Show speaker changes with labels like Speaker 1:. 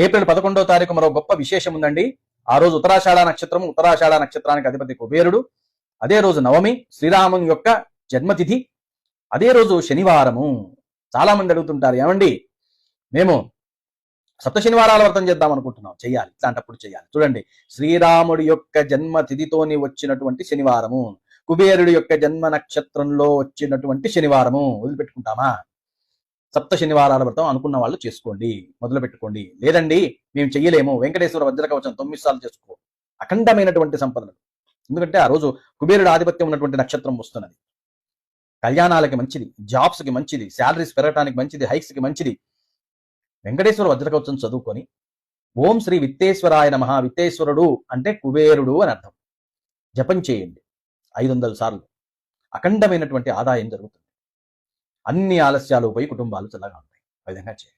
Speaker 1: April 11వ తారీఖు మరో గొప్ప విశేషం ఉందండి. ఆ రోజు ఉత్తరాషాఢ నక్షత్రం, ఉత్తరాషాఢ నక్షత్రానికి అధిపతి కుబేరుడు. అదే రోజు నవమి, శ్రీరాముని యొక్క జన్మతిథి. అదే రోజు శనివారము. చాలా మంది అడుగుతుంటారు, ఏమండి మేము సప్త శనివారాల వ్రతం చేద్దాం అనుకుంటున్నాం. చెయ్యాలి, ఇట్లాంటప్పుడు చెయ్యాలి. చూడండి, శ్రీరాముడి యొక్క జన్మ తిథితోని వచ్చినటువంటి శనివారము, కుబేరుడి యొక్క జన్మ నక్షత్రంలో వచ్చినటువంటి శనివారము వదిలిపెట్టుకుంటామా? సప్త శనివారాల వ్రతం అనుకున్న వాళ్ళు చేసుకోండి, మొదలు పెట్టుకోండి. లేదండి మేము చెయ్యలేము, వెంకటేశ్వర వజ్ర కవచం 9 సార్లు చేసుకో, అఖండమైనటువంటి సంపదలు. ఎందుకంటే ఆ రోజు కుబేరుడు ఆధిపత్యం ఉన్నటువంటి నక్షత్రం వస్తున్నది. కళ్యాణాలకి మంచిది, జాబ్స్కి మంచిది, శాలరీస్ పెరగటానికి మంచిది, హైక్స్కి మంచిది. వెంకటేశ్వర వజ్రకవచం చదువుకొని ఓం శ్రీ విత్తేశ్వరాయ నమః, విత్తేశ్వరుడు అంటే కుబేరుడు అని అర్థం, జపం చేయండి 500 సార్లు. అఖండమైనటువంటి ఆదాయం జరుగుతుంది. అన్ని ఆలస్యాలు పోయి కుటుంబాలు చల్లగా ఉంటాయి. ఆ విధంగా చేయండి.